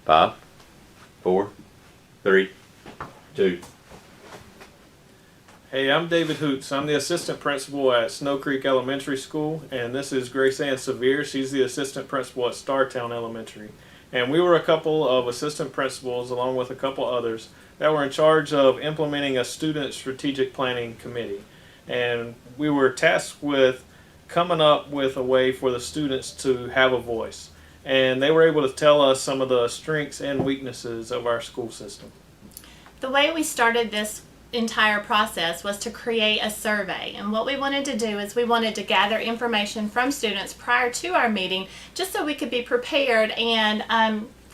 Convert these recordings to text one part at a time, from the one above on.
5, 4, 3, 2. Hey, I'm David Hoots. I'm the assistant principal at Snow Creek Elementary School, and this is Grace Ann Sevier. She's the assistant principal at Startown Elementary. And we were a couple of assistant principals, along with a couple others, that were in charge of implementing a student strategic planning committee. And we were tasked with coming up with a way for the students to have a voice. And they were able to tell us some of the strengths and weaknesses of our school system. The way we started this entire process was to create a survey, and what we wanted to do is we wanted to gather information from students prior to our meeting just so we could be prepared and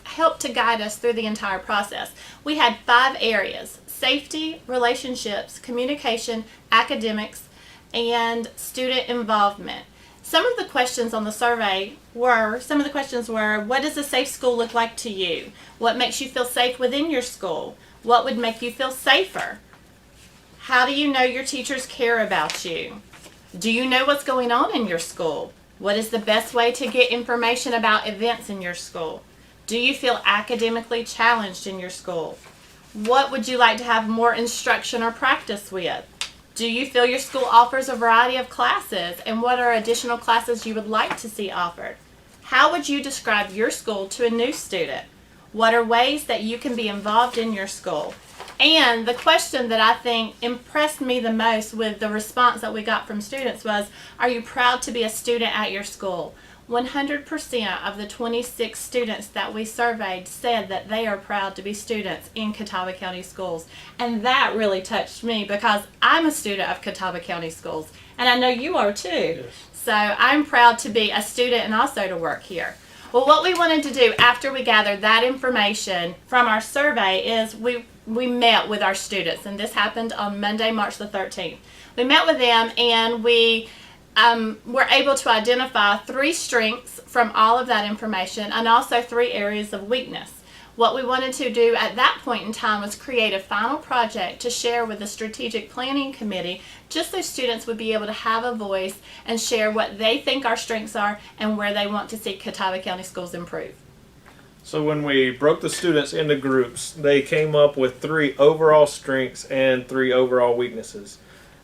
help to guide us through the entire process. We had 5 areas: safety, relationships, communication, academics, and student involvement. Some of the questions on the survey were, what does a safe school look like to you? What makes you feel safe within your school? What would make you feel safer? How do you know your teachers care about you? Do you know what's going on in your school? What is the best way to get information about events in your school? Do you feel academically challenged in your school? What would you like to have more instruction or practice with? Do you feel your school offers a variety of classes, and what are additional classes you would like to see offered? How would you describe your school to a new student? What are ways that you can be involved in your school? And the question that I think impressed me the most with the response that we got from students was, are you proud to be a student at your school? 100% of the 26 students that we surveyed said that they are proud to be students in Catawba County Schools. And that really touched me because I'm a student of Catawba County Schools, and I know you are too. Yes. So I'm proud to be a student and also to work here. Well, what we wanted to do after we gathered that information from our survey is we met with our students, and this happened on Monday, March the 13th. We met with them, and we were able to identify 3 strengths from all of that information and also 3 areas of weakness. What we wanted to do at that point in time was create a final project to share with the Strategic Planning Committee, just so students would be able to have a voice and share what they think our strengths are and where they want to see Catawba County Schools improve. So when we broke the students into groups, they came up with 3 overall strengths and 3 overall weaknesses.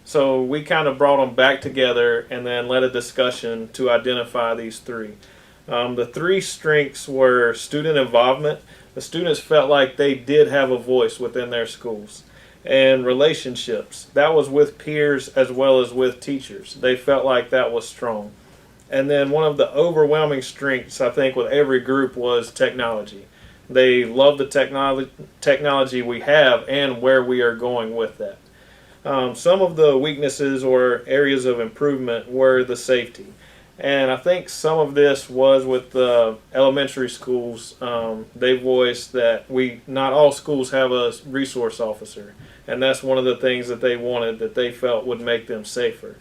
So we kind of brought them back together and then led a discussion to identify these 3. The 3 strengths were student involvement. The students felt like they did have a voice within their schools. And relationships. That was with peers as well as with teachers. They felt like that was strong. And then one of the overwhelming strengths, I think, with every group was technology. They love the technology we have and where we are going with that. Some of the weaknesses or areas of improvement were the safety. And I think some of this was with the elementary schools. They voiced that not all schools have a resource officer. And that's one of the things that they wanted, that they felt would make them safer.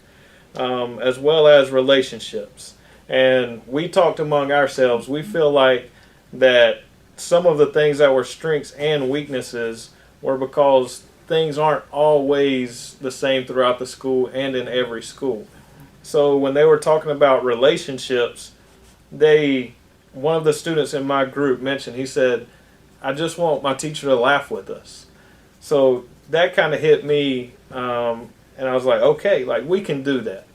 As well as relationships. And we talked among ourselves. We feel like that some of the things that were strengths and weaknesses were because things aren't always the same throughout the school and in every school. So when they were talking about relationships, one of the students in my group mentioned, he said, I just want my teacher to laugh with us. So that kind of hit me, and I was like, okay, like we can do that.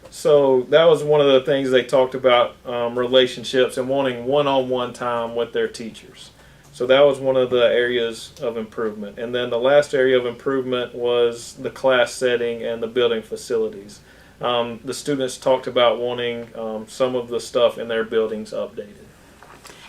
So that was one of the things they talked about, relationships and wanting one-on-one time with their teachers. So that was one of the areas of improvement. And then the last area of improvement was the class setting and the building facilities. The students talked about wanting some of the stuff in their buildings updated.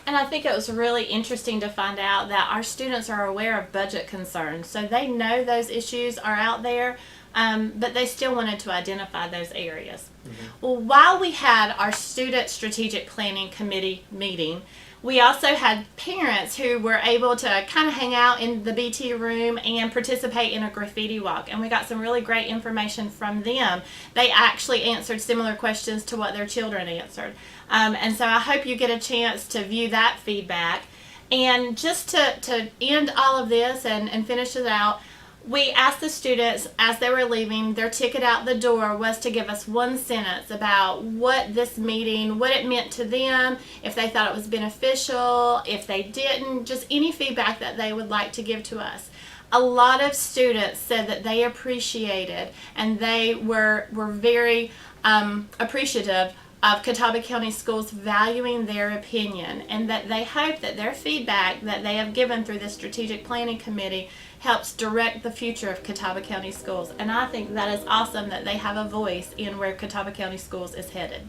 And I think it was really interesting to find out that our students are aware of budget concerns. So they know those issues are out there, but they still wanted to identify those areas. Mm-hmm. Well, while we had our Student Strategic Planning Committee meeting, we also had parents who were able to kind of hang out in the BT room and participate in a graffiti walk. And we got some really great information from them. They actually answered similar questions to what their children answered. And so I hope you get a chance to view that feedback. And just to end all of this and finish it out, We asked the students as they were leaving, their ticket out the door was to give us one sentence about what this meeting, what it meant to them, if they thought it was beneficial, if they didn't, just any feedback that they would like to give to us. A lot of students said that they appreciated and they were very appreciative of Catawba County Schools valuing their opinion, and that they hope that their feedback that they have given through the Strategic Planning Committee helps direct the future of Catawba County Schools. And I think that is awesome that they have a voice in where Catawba County Schools is headed.